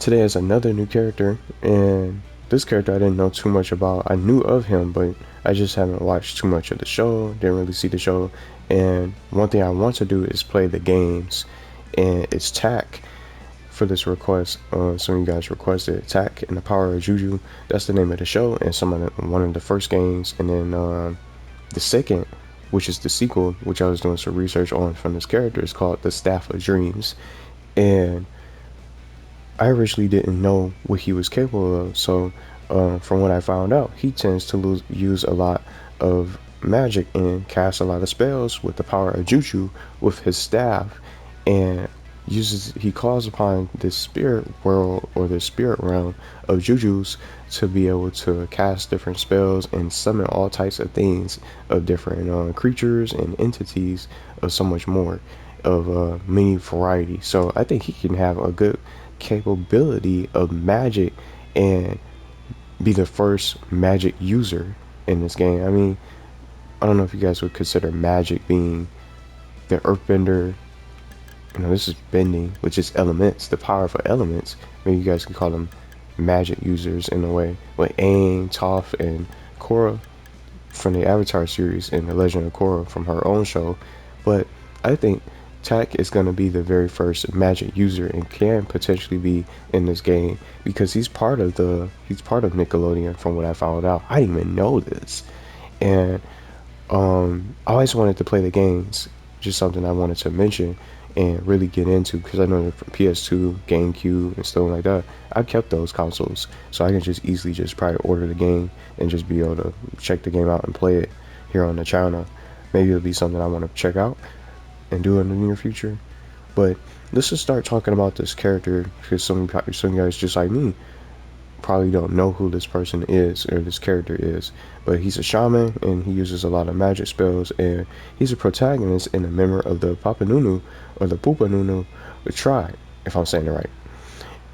Today is another new character, and this character I didn't know too much about. I knew of him, but I just haven't watched too much of the show, didn't really see the show. And one thing I want to do is play the games, and it's Tack for this request. Some of you guys requested Tack and the Power of Juju. That's the name of the show, and one of the first games, and then the second, which is the sequel, which I was doing some research on from this character, is called the Staff of Dreams. And I originally didn't know what he was capable of, so from what I found out, he tends to use a lot of magic and cast a lot of spells with the power of Juju with his staff, and he calls upon this spirit world or the spirit realm of Jujus to be able to cast different spells and summon all types of things of different creatures and entities of so much more of many variety. So I think he can have a good capability of magic and be the first magic user in this game. I mean, I don't know if you guys would consider magic being the earthbender. This is bending, which is elements, the power for elements. Maybe you guys can call them magic users in a way, like Aang, Toph, and Korra from the Avatar series and The Legend of Korra from her own show. But I think Tack is going to be the very first magic user and can potentially be in this game because he's part of Nickelodeon from what I found out. I didn't even know this. And I always wanted to play the games, just something I wanted to mention and really get into, because I know that from PS2, GameCube, and stuff like that, I kept those consoles, so I can just easily just probably order the game and just be able to check the game out and play it here on the channel. Maybe it'll be something I want to check out and do in the near future. But let's just start talking about this character, because some guys just like me probably don't know who this person is or this character is. But he's a shaman and he uses a lot of magic spells, and he's a protagonist and a member of the Pupanunu or the Pupanunu tribe, if I'm saying it right.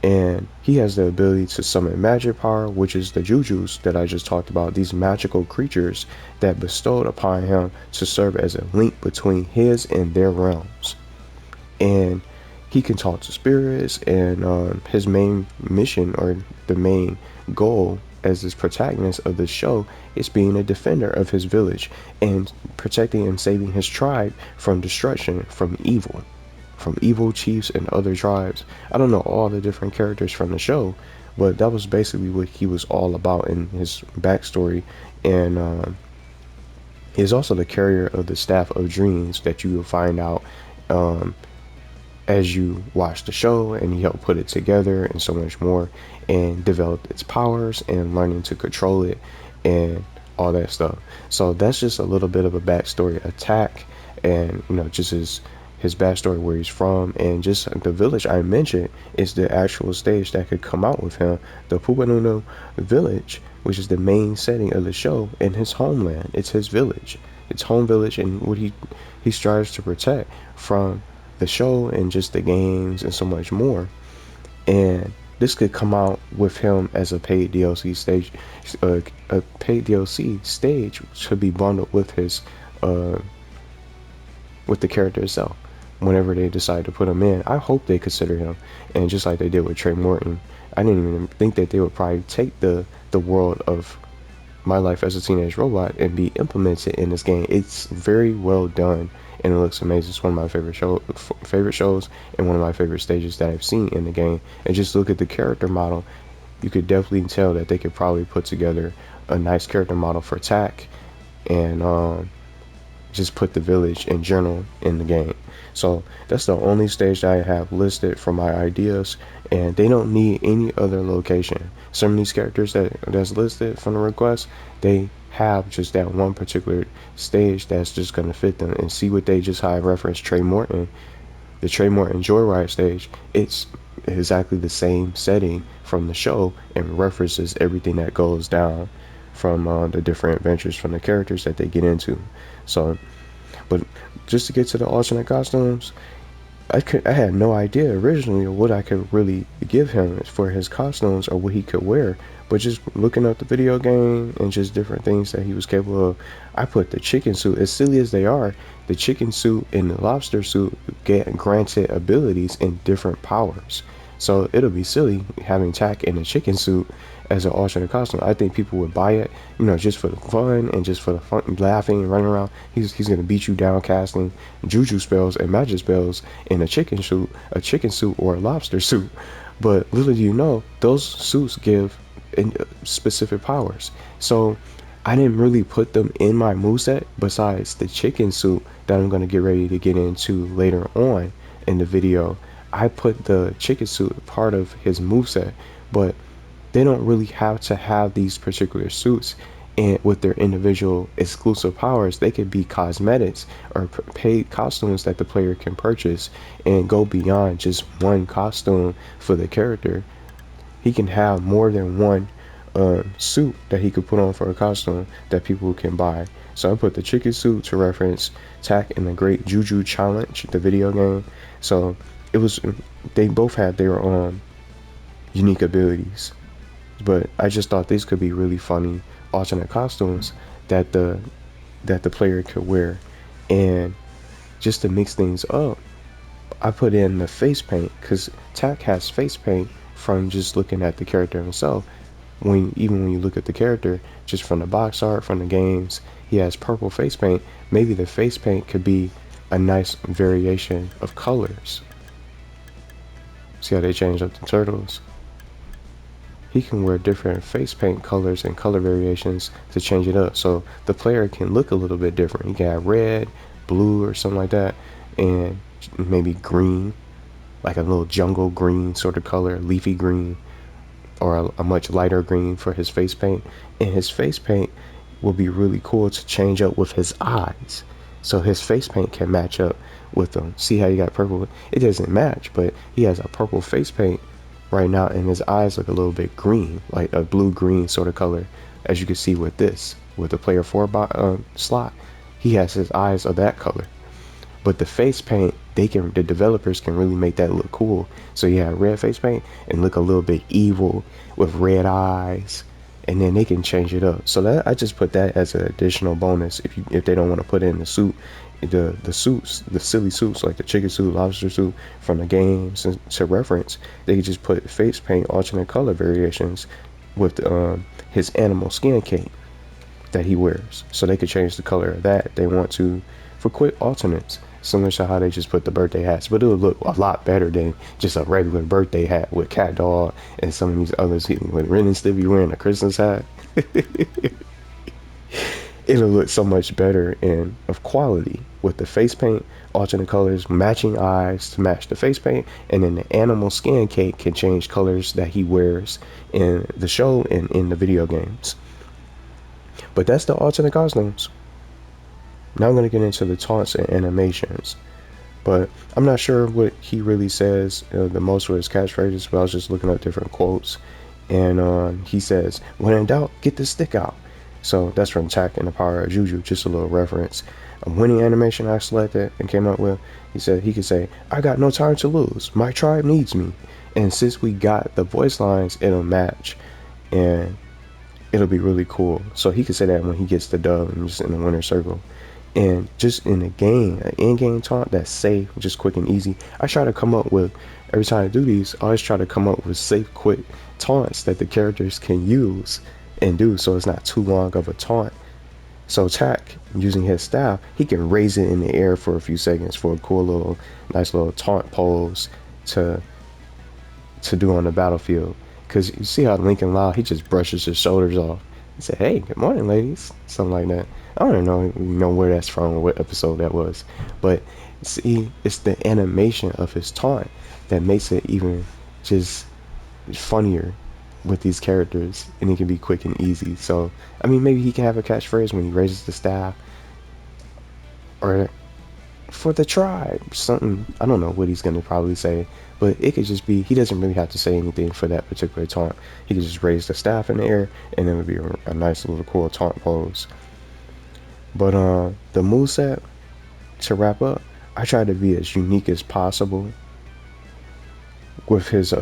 And he has the ability to summon magic power, which is the Jujus that I just talked about, these magical creatures that bestowed upon him to serve as a link between his and their realms. And he can talk to spirits, and his main mission or the main goal as this protagonist of the show is being a defender of his village and protecting and saving his tribe from destruction, from evil chiefs and other tribes. I don't know all the different characters from the show, but that was basically what he was all about in his backstory. And he's also the carrier of the Staff of Dreams that you will find out as you watch the show, and he helped put it together and so much more and develop its powers and learning to control it and all that stuff. So that's just a little bit of a backstory attack, and just his backstory, where he's from, and just the village I mentioned is the actual stage that could come out with him, the Pupanunu Village, which is the main setting of the show, and his homeland. It's his village, it's home village, and what he strives to protect from the show and just the games and so much more. And this could come out with him as a paid DLC stage. A paid DLC stage should be bundled with his with the character itself whenever they decide to put him in. I hope they consider him, and just like they did with Trey Morton, I didn't even think that they would probably take the world of My Life as a Teenage Robot and be implemented in this game. It's very well done and it looks amazing. It's one of my favorite shows and one of my favorite stages that I've seen in the game. And just look at the character model, you could definitely tell that they could probably put together a nice character model for Tack and just put the village in general in the game. So that's the only stage that I have listed for my ideas, and they don't need any other location. Some of these characters that's listed from the request, they have just that one particular stage that's just going to fit them. And see what they just how I referenced Trey Morton, the Trey Morton Joyride stage, it's exactly the same setting from the show and references everything that goes down from the different adventures from the characters that they get into. So, but just to get to the alternate costumes, I had no idea originally of what I could really give him for his costumes or what he could wear. But just looking up the video game and just different things that he was capable of, I put the chicken suit, as silly as they are, the chicken suit and the lobster suit get granted abilities and different powers. So it'll be silly having Tak in a chicken suit as an alternate costume. I think people would buy it, you know, just for the fun and just for the fun, laughing and running around. He's gonna beat you down casting juju spells and magic spells in a chicken suit or a lobster suit. But little do you know, those suits give specific powers. So I didn't really put them in my moveset besides the chicken suit that I'm gonna get ready to get into later on in the video. I put the chicken suit part of his moveset, but they don't really have to have these particular suits and with their individual exclusive powers. They could be cosmetics or paid costumes that the player can purchase and go beyond just one costume for the character. He can have more than one suit that he could put on for a costume that people can buy. So I put the chicken suit to reference Tak in the Great Juju Challenge, the video game. So it was, they both had their unique abilities, but I just thought these could be really funny alternate costumes that the player could wear. And just to mix things up, I put in the face paint, because Tak has face paint from just looking at the character himself. Even when you look at the character just from the box art, from the games, he has purple face paint. Maybe the face paint could be a nice variation of colors. See how they change up the turtles? He can wear different face paint colors and color variations to change it up, so the player can look a little bit different. He can have red, blue, or something like that, and maybe green, like a little jungle green sort of color, leafy green, or a much lighter green for his face paint. And his face paint will be really cool to change up with his eyes, so his face paint can match up with them. See how you got purple? It doesn't match, but he has a purple face paint right now, and his eyes look a little bit green, like a blue-green sort of color, as you can see with this, with the player 4 slot. He has his eyes of that color. But the face paint, the developers can really make that look cool. So you have red face paint and look a little bit evil with red eyes, and then they can change it up. So that, I just put that as an additional bonus if they don't want to put in the suit, the suits, the silly suits like the chicken suit, lobster suit from the games to reference. They could just put face paint alternate color variations with his animal skin cape that he wears. So they could change the color of that if they want to for quick alternates, similar to how they just put the birthday hats. But it would look a lot better than just a regular birthday hat with cat dog and some of these others with Ren and Stimpy wearing a Christmas hat. It'll look so much better and of quality with the face paint, alternate colors, matching eyes to match the face paint, and then the animal skin cape can change colors that he wears in the show and in the video games. But that's the alternate costumes. Now I'm going to get into the taunts and animations. But I'm not sure what he really says the most with his catchphrases, but I was just looking up different quotes. And he says, "When in doubt, get the stick out." So that's from Tak and the Power of Juju, just a little reference. A winning animation I selected and came up with, he said he could say, "I got no time to lose. My tribe needs me." And since we got the voice lines, it'll match. And it'll be really cool. So he could say that when he gets the dub and just in the winner circle. And just in the game, an in-game taunt that's safe, just quick and easy. I try to come up with, every time I do these, I always try to come up with safe, quick taunts that the characters can use and do, so it's not too long of a taunt. So Tak, using his staff, he can raise it in the air for a few seconds for a cool little, nice little taunt pose to do on the battlefield. Because you see how Lincoln Loud, he just brushes his shoulders off. He said, "Hey, good morning, ladies." Something like that. I don't know where that's from or what episode that was. But see, it's the animation of his taunt that makes it even just funnier with these characters, and it can be quick and easy. So, I mean, maybe he can have a catchphrase when he raises the staff, or for the tribe, something. I don't know what he's gonna probably say, but it could just be, he doesn't really have to say anything for that particular taunt. He could just raise the staff in the air, and then it would be a nice little cool taunt pose. But the moveset, to wrap up, I try to be as unique as possible with his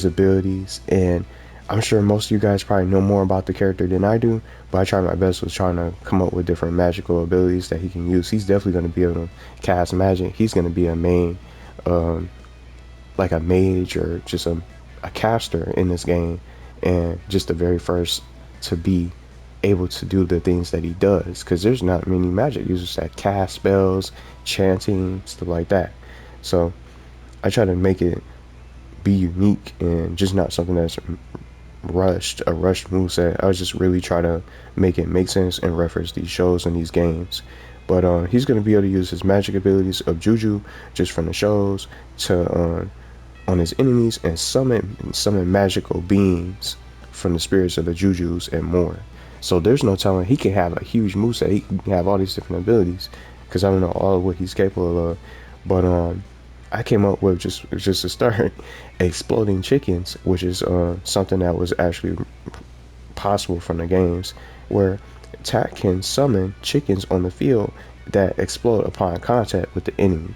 abilities, and I'm sure most of you guys probably know more about the character than I do, but I try my best with trying to come up with different magical abilities that he can use. He's definitely going to be able to cast magic. He's going to be a main like a mage or just a caster in this game, and just the very first to be able to do the things that he does, because there's not many magic users that cast spells, chanting, stuff like that. So I try to make it be unique and just not something that's a rushed moveset. I was just really try to make it make sense and reference these shows and these games. But he's going to be able to use his magic abilities of Juju just from the shows to on his enemies, and summon magical beings from the spirits of the Jujus and more. So there's no telling, he can have a huge moveset. He can have all these different abilities, because I don't know all of what he's capable of. But I came up with just to start exploding chickens, which is something that was actually possible from the games, where attack can summon chickens on the field that explode upon contact with the enemy.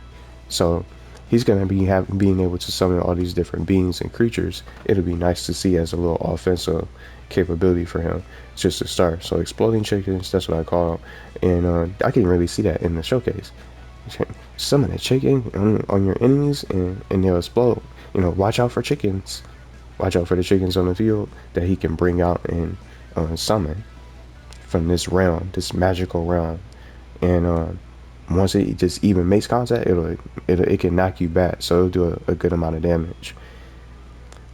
So he's gonna be being able to summon all these different beings and creatures. It'll be nice to see as a little offensive capability for him just to start. So exploding chickens, that's what I call them, and I can really see that in the showcase. Summon a chicken on your enemies, and they'll explode. You know, watch out for chickens. Watch out for the chickens on the field that he can bring out and summon from this realm, this magical realm. And once it just even makes contact, it can knock you back, so it'll do a good amount of damage.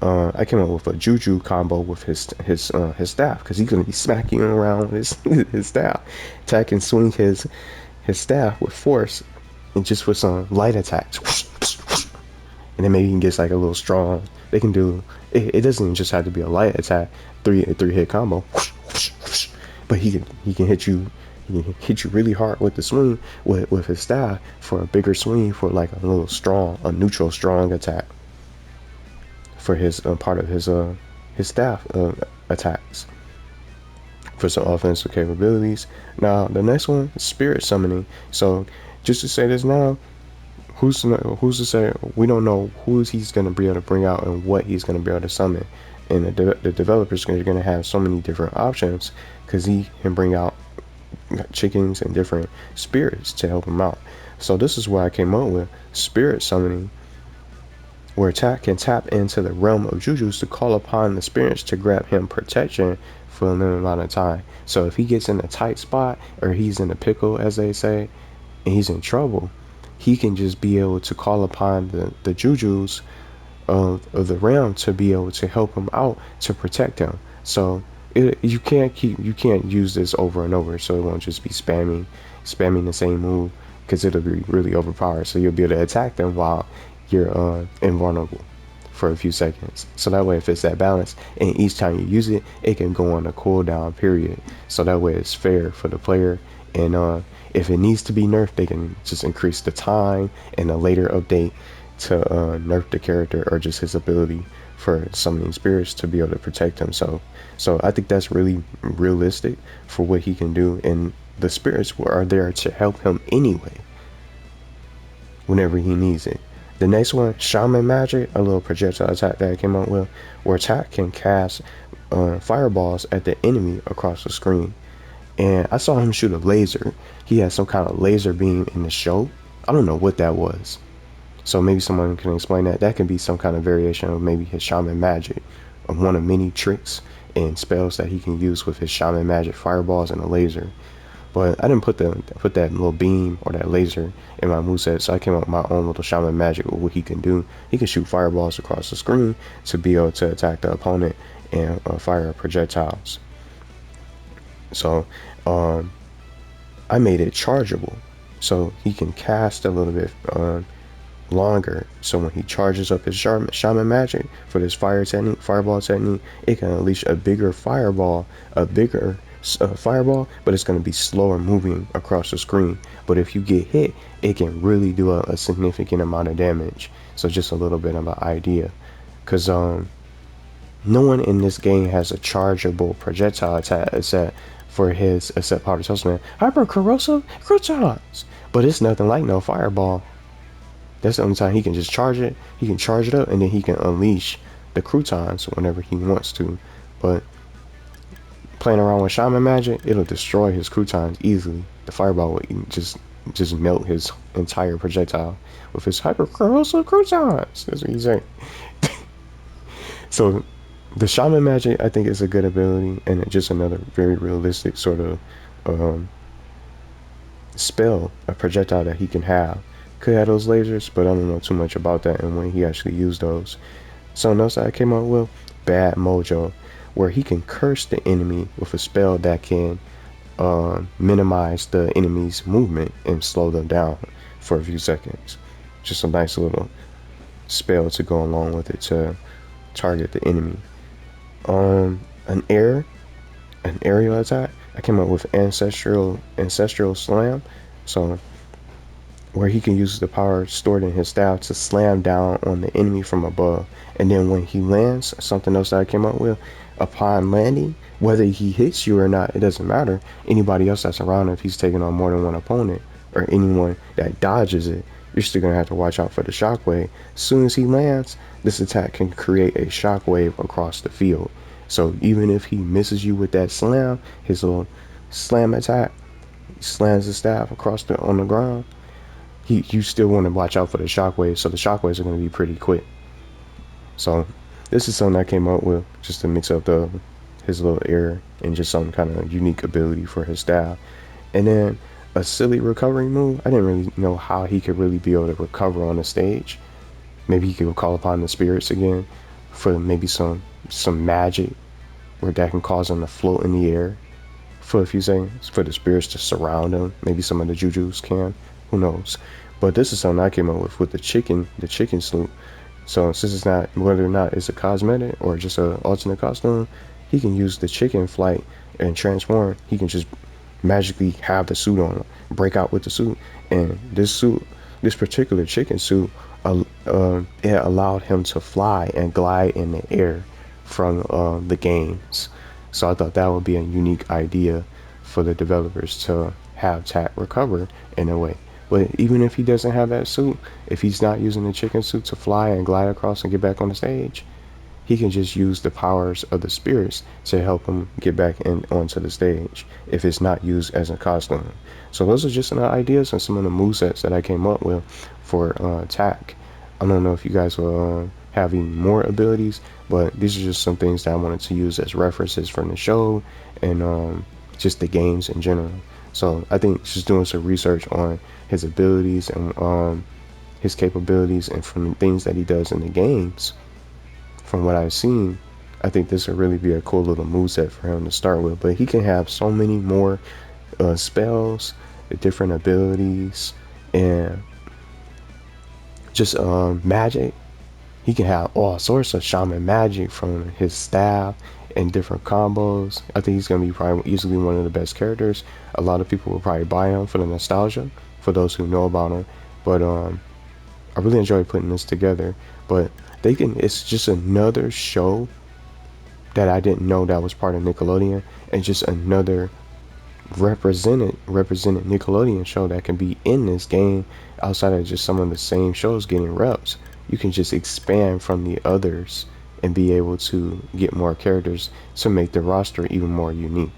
I came up with a Juju combo with his staff, because he's gonna be smacking you around with his staff. Attack and swing his staff with force, and just with some light attacks, and then maybe he gets like a little strong. They can do it. It doesn't even just have to be a light attack, three hit combo, but he can hit you. He can hit you really hard with the swing with his staff for a bigger swing, for like a little strong, a neutral strong attack for his part of his staff attacks for some offensive capabilities. Now the next one is spirit summoning. So just to say this now, who's to say we don't know who he's going to be able to bring out and what he's going to be able to summon, and the developers are going to have so many different options, because he can bring out chickens and different spirits to help him out. So this is where I came up with spirit summoning, where attack can tap into the realm of Jujus to call upon the spirits to grab him protection for a limited amount of time. So if he gets in a tight spot, or he's in a pickle, as they say, and he's in trouble, he can just be able to call upon the Jujus of the realm to be able to help him out, to protect him. So you can't use this over and over, so it won't just be spamming the same move, because it'll be really overpowered. So you'll be able to attack them while you're invulnerable for a few seconds. So that way, if it's that balance, and each time you use it, it can go on a cooldown period. So that way it's fair for the player. And if it needs to be nerfed, they can just increase the time in a later update to nerf the character, or just his ability for summoning spirits to be able to protect himself. So I think that's really realistic for what he can do, and the spirits are there to help him anyway whenever he needs it. The next one, shaman magic, a little projectile attack that I came up with, where attack can cast fireballs at the enemy across the screen. And I saw him shoot a laser. He had some kind of laser beam in the show. I don't know what that was. So maybe someone can explain that. That can be some kind of variation of maybe his shaman magic, of one of many tricks and spells that he can use with his shaman magic, fireballs and a laser. But I didn't put that little beam or that laser in my moveset, so I came up with my own little shaman magic with what he can do. He can shoot fireballs across the screen to be able to attack the opponent and fire projectiles. So I made it chargeable, so he can cast a little bit longer. So when he charges up his shaman magic for this fireball technique, it can unleash a bigger fireball, but it's going to be slower moving across the screen. But if you get hit, it can really do a significant amount of damage. So just a little bit of an idea, because no one in this game has a chargeable projectile attack except Powder Toastman hyper corrosive croutons, but it's nothing like no fireball. That's the only time he can just charge it. He can charge it up, and then he can unleash the croutons whenever he wants to. But playing around with shaman magic, it'll destroy his croutons easily. The fireball will just just melt his entire projectile with his hyper corrosive croutons. That's what he's saying. So the shaman magic, I think, is a good ability, and just another very realistic sort of um, spell, a projectile that he can have. Could have those lasers, but I don't know too much about that and when he actually used those. Something else that I came up with, Bad Mojo, where he can curse the enemy with a spell that can minimize the enemy's movement and slow them down for a few seconds. Just a nice little spell to go along with it to target the enemy. An aerial attack. I came up with ancestral slam. So where he can use the power stored in his staff to slam down on the enemy from above. And then when he lands, something else that I came up with, upon landing, whether he hits you or not, it doesn't matter. Anybody else that's around, if he's taking on more than one opponent, or anyone that dodges it, you're still going to have to watch out for the shockwave. As soon as he lands, this attack can create a shockwave across the field. So even if he misses you with that slam, his little slam attack, slams the staff across on the ground, you still want to watch out for the shockwaves, so the shockwaves are going to be pretty quick. So this is something I came up with just to mix up his little air and just some kind of unique ability for his staff. And then a silly recovery move. I didn't really know how he could really be able to recover on the stage. Maybe he could call upon the spirits again for maybe some magic where that can cause him to float in the air for a few seconds, for the spirits to surround him. Maybe some of the Jujus can. Who knows? But this is something I came up with the chicken sloop. So since it's not, whether or not it's a cosmetic or just an alternate costume, he can use the chicken flight and transform. He can just magically have the suit on, break out with the suit. And this particular chicken suit, it allowed him to fly and glide in the air from the games. So I thought that would be a unique idea for the developers to have Tak recover in a way. But even if he doesn't have that suit, if he's not using the chicken suit to fly and glide across and get back on the stage, he can just use the powers of the spirits to help him get back onto the stage if it's not used as a costume. So those are just some ideas and some of the movesets that I came up with for Tak. I don't know if you guys will have even more abilities, but these are just some things that I wanted to use as references from the show and just the games in general. So I think just doing some research on his abilities and his capabilities and from the things that he does in the games, from what I've seen, I think this would really be a cool little moveset for him to start with. But he can have so many more spells, different abilities, and just magic. He can have all sorts of shaman magic from his staff and different combos. I think he's going to be probably easily one of the best characters. A lot of people will probably buy him for the nostalgia, for those who know about him. But I really enjoyed putting this together. But it's just another show that I didn't know that was part of Nickelodeon, and just another represented Nickelodeon show that can be in this game outside of just some of the same shows getting reps. You can just expand from the others and be able to get more characters to make the roster even more unique.